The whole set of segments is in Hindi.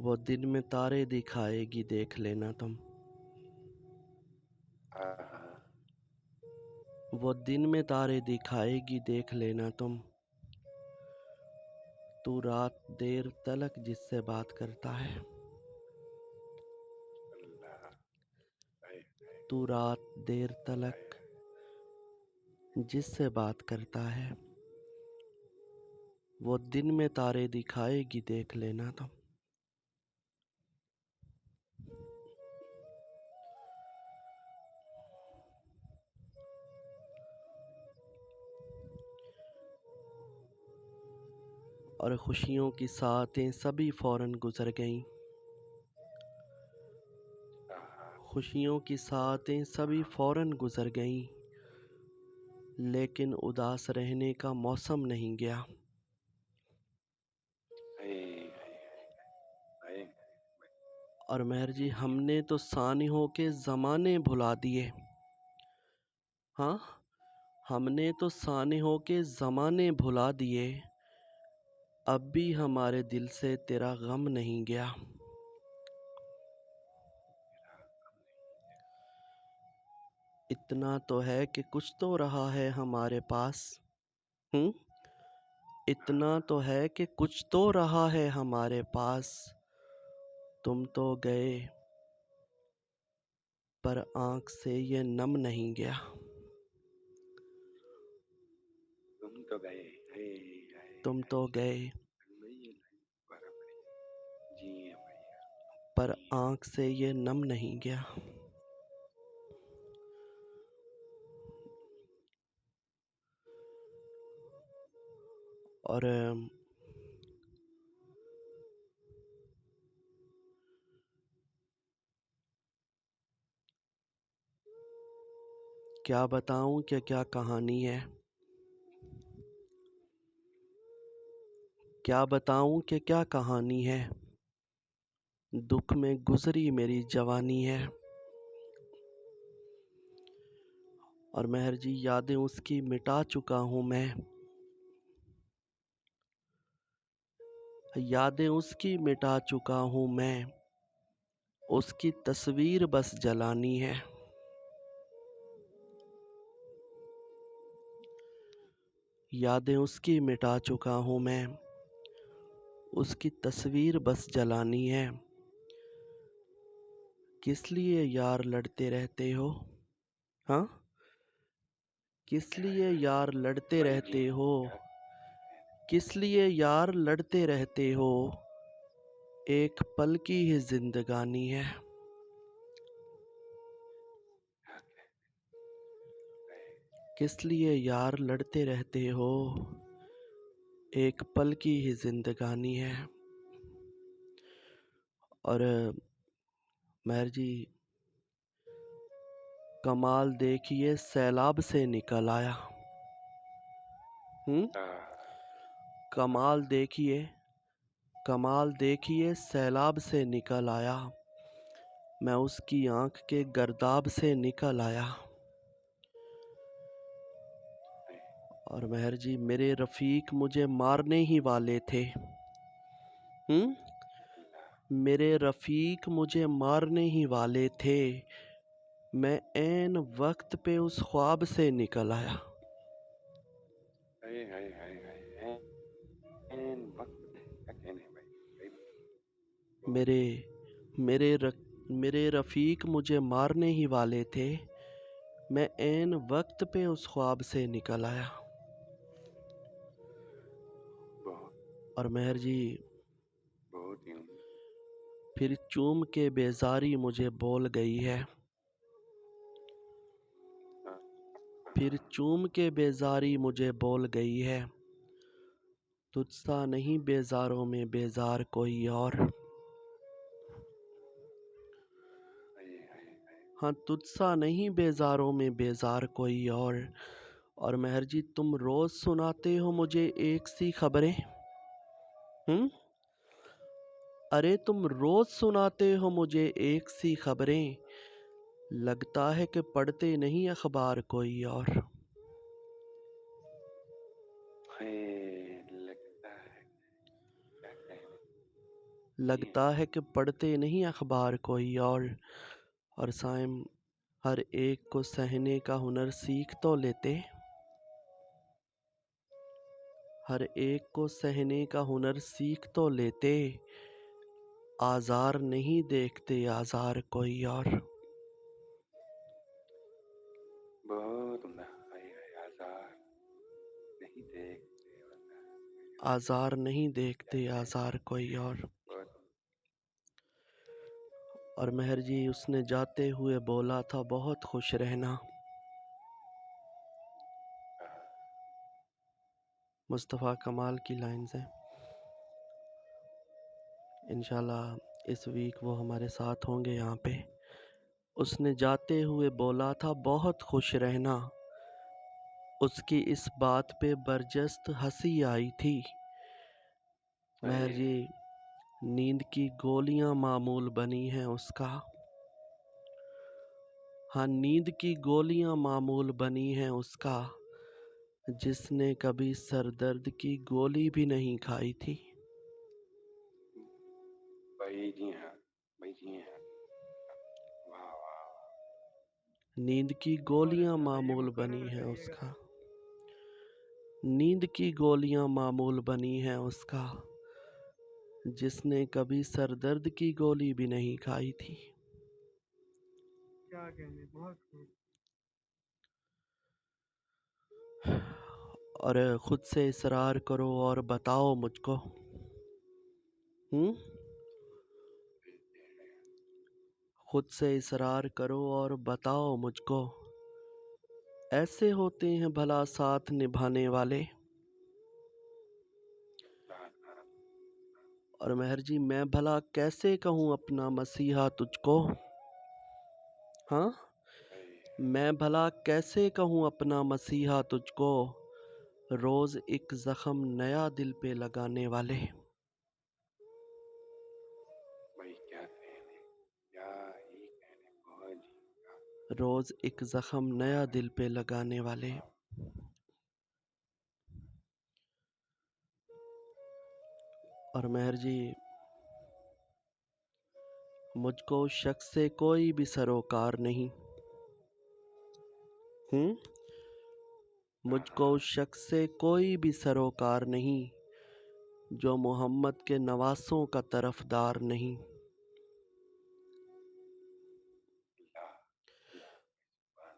वो दिन में तारे दिखाएगी देख लेना तुम। हाँ। वो दिन में तारे दिखाएगी देख लेना तुम। तू रात देर तलक जिससे बात करता है। अल्लाह। हाय, तू रात देर हाय, तलक जिससे बात करता है। वो दिन में तारे दिखाएगी देख लेना तुम। और खुशियों की साथें सभी फौरन गुजर गईं। हाँ, खुशियों की साथें सभी फौरन गुजर गईं। लेकिन उदास रहने का मौसम नहीं गया। हाय, हाय, हाय, और मेहर जी हमने तो सानिहों के ज़माने भुला दिए। हाँ, हमने तो सानिहों के ज़माने भुला दिए। अब भी हमारे दिल से तेरा गम नहीं गया। इतना तो है कि कुछ तो रहा है हमारे पास। इतना तो है कि कुछ तो रहा है हमारे पास। तुम तो गए पर आँख से ये नम नहीं गया। तुम तो गए। हाय, हाय, तुम तो गए भैया, बराबर जी भैया। पर आँख से ये नम नहीं गया। और क्या बताऊं कि क्या कहानी है। क्या बताऊं कि क्या कहानी है। दुख में गुजरी मेरी जवानी है। और मेहर जी यादें उसकी मिटा चुका हूँ मैं। यादें उसकी मिटा चुका हूँ मैं। उसकी तस्वीर बस जलानी है। यादें उसकी मिटा चुका हूँ मैं। उसकी तस्वीर बस जलानी है। किस लिए यार लड़ते रहते हो। हाँ, किस लिए यार लड़ते भाई जी रहते हो। क्या किस लिए यार लड़ते रहते हो। एक पल की ही जिंदगानी है। किस लिए यार लड़ते रहते हो। एक पल की ही जिंदगानी है। और मेहर जी कमाल देखिए सैलाब से निकल आया। कमाल देखिए कमाल देखिए सैलाब से निकल आया। मैं उसकी आंख के गर्दाब से निकल आया। और मेहर जी मेरे रफीक मुझे मारने ही वाले थे। मेरे रफीक मुझे मारने ही वाले थे। मैं ऐन वक्त पे उस ख्वाब से निकल आया। हाय, हाय, हाय, हाय, एन वक्त क्या कहने भाई। मेरे मेरे र, मेरे रफीक मुझे मारने ही वाले थे। मैं ऐन वक्त पे उस ख्वाब से निकल आया। बहुत और मेहर जी बहुत ही फिर चूम के बेजारी मुझे बोल गई है। फिर चूम के बेजारी मुझे बोल गई है। तुझसा नहीं बेजारों में बेजार कोई और। हाँ, तुझसा नहीं बेजारों में बेजार कोई और। और मेहर जी तुम रोज सुनाते हो मुझे एक सी खबरें। अरे तुम रोज सुनाते हो मुझे एक सी खबरें। लगता है कि पढ़ते नहीं अखबार कोई और। है लगता है क्या कहने। लगता है कि पढ़ते नहीं अखबार कोई और साइम हर एक को सहने का हुनर सीख तो लेते। हर एक को सहने का हुनर सीख तो लेते। आज़ार नहीं देखते आज़ार कोई और। बहुत उम्दा। हाय हाय, आजार नहीं देखते आज़ार नहीं क्या देखते कहें। आज़ार कोई और। बहुत और मेहर जी उसने जाते हुए बोला था बहुत खुश रहना। मुस्तफ़ा कमाल की लाइन्स हैं। इंशाल्लाह इस वीक वो हमारे साथ होंगे यहाँ पे। उसने जाते हुए बोला था बहुत खुश रहना। उसकी इस बात पे बरजस्त हंसी आई थी। मेहर जी नींद की गोलियां मामूल बनी हैं उसका। हाँ नींद की गोलियां मामूल बनी हैं उसका। जिसने कभी सरदर्द की गोली भी नहीं खाई थी। भाई जी हाँ, भाई जी हाँ। वाह वाह। नींद की और गोलियां अच्छा था, ये मामूल मुकर बनी में हैं करिएगा। उसका। नींद की गोलियां मामूल बनी हैं उसका। जिसने कभी सरदर्द की गोली भी नहीं खाई थी। क्या कहने, बहुत खूब। और खुद से इसरार करो और बताओ मुझको। हम्म। खुद से इसरार करो और बताओ मुझको। ऐसे होते हैं भला साथ निभाने वाले। साथ साथ। और मेहर जी मैं भला कैसे कहूँ अपना मसीहा तुझको। हाँ भाई मैं भला कैसे कहूँ अपना मसीहा तुझको। रोज एक जख्म नया दिल पे लगाने वाले। भाई क्या कहने, क्या ही कहने, बहुत जी। रोज एक जख्म नया दिल पे लगाने वाले। और मेहर जी मुझको शख्स से कोई भी सरोकार नहीं। हम्म। हाँ मुझको हाँ। उस शख्स से कोई भी सरोकार नहीं। जो मोहम्मद के नवासों का तरफदार नहीं। अल्लाह अल्लाह। सुभान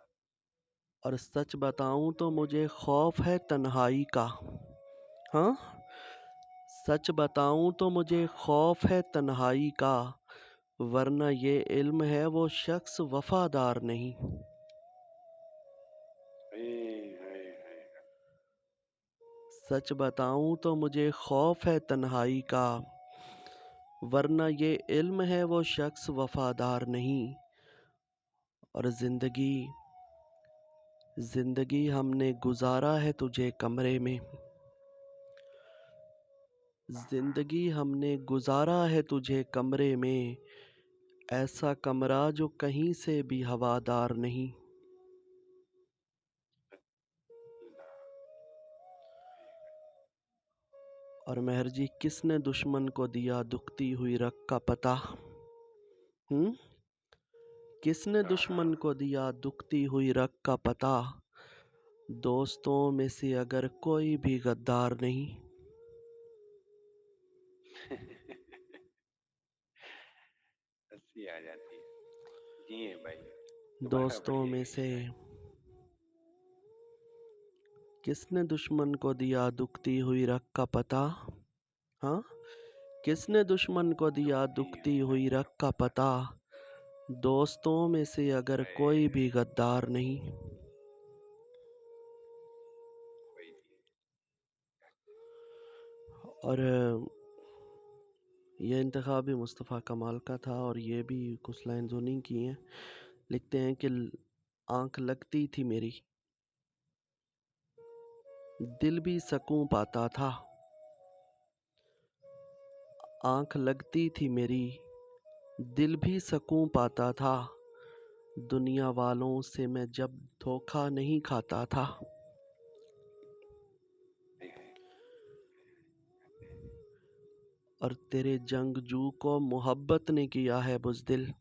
और सच बताऊं तो मुझे खौफ है तन्हाई का। हाँ सच बताऊं तो मुझे खौफ है तन्हाई का। वरना ये इल्म है वो शख्स वफादार नहीं। अल्लाह। हाय हाय हाय। सच बताऊं तो मुझे खौफ है तन्हाई का। वरना ये इल्म है वो शख्स वफादार नहीं। और जिंदगी जिंदगी हमने गुजारा है तुझे कमरे में। जिंदगी हमने गुजारा है तुझे कमरे में। ऐसा कमरा जो कहीं से भी हवादार नहीं। अल्लाह। और मेहर जी किसने दुश्मन को दिया दुखती हुई रग का पता। हम्म। किसने हाँ हाँ। दुश्मन को दिया दुखती हुई रग का पता। दोस्तों में से अगर कोई भी गद्दार नहीं। हंसी आ जाती है। जी भाई, दोबारा दोस्तों पढ़िए में ये से लाइन। किसने दुश्मन को दिया दुखती हुई रग का पता। हाँ किसने दुश्मन को दिया दुखती दुखती हुई हुई रग का पता। दोस्तों में से अगर कोई हाय। भी गद्दार नहीं। वही और ये इंतखाब भी मुस्तफ़ा कमाल का था और ये भी कुछ लाइन उन्हीं की हैं। लिखते हैं कि आंख लगती थी मेरी दिल भी सकूं पाता था। आंख लगती थी मेरी दिल भी सकूं पाता था। दुनिया वालों से मैं जब धोखा नहीं खाता था। हाय हाय। और तेरे जंगजू को मोहब्बत ने किया है बुज़दिल।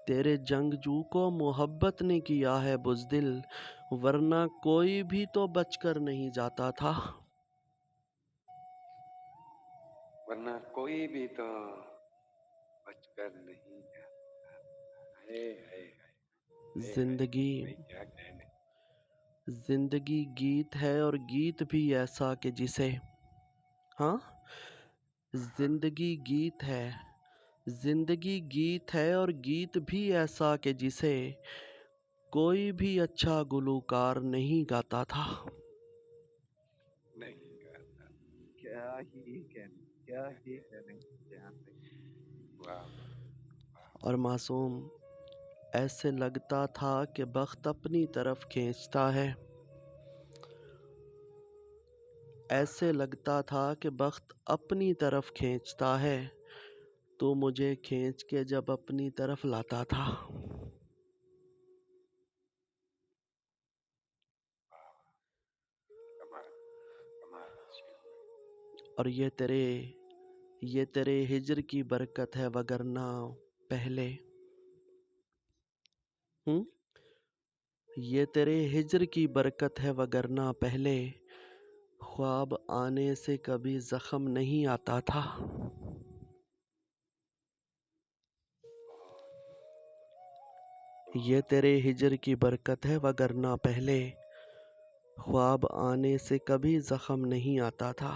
तेरे जंगजू को मोहब्बत ने किया है बुज़दिल, वरना कोई भी तो बचकर नहीं जाता था। वरना कोई भी तो बचकर नहीं जाता। हाय हाय हाय हाय हाय जिंदगी भाई, क्या कहने। जिंदगी गीत है और गीत भी ऐसा कि जिसे, हाँ, हाँ, जिंदगी गीत है, जिंदगी गीत है और गीत भी ऐसा कि जिसे कोई भी अच्छा गुलूकार नहीं गाता था। नहीं गाता। क्या ही कहने, क्या ही कहने जहान भाई। वाह। और मासूम, ऐसे लगता था कि बख्त अपनी तरफ खींचता है, ऐसे लगता था कि बख्त अपनी तरफ खींचता है, तो मुझे खींच के जब अपनी तरफ लाता था। कमाल, कमाल शेर भाई। और ये तेरे हिज्र की बरकत है, वगरना पहले, हम्म, ये तेरे हिज्र की बरकत है, वगरना पहले ख्वाब आने से कभी जख्म नहीं आता था। ये बहुत तेरे हिज्र की बरकत है, वगरना पहले ख्वाब आने से कभी जख्म नहीं आता था।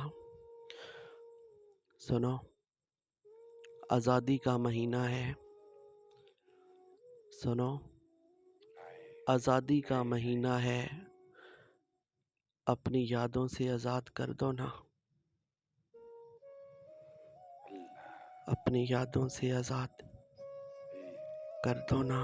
सुनो, आज़ादी का महीना है, सुनो, हाय आज़ादी का हाय हाय। महीना है, अपनी यादों से आज़ाद कर दो ना, अल्लाह अपनी यादों से आज़ाद ही। कर दो ना।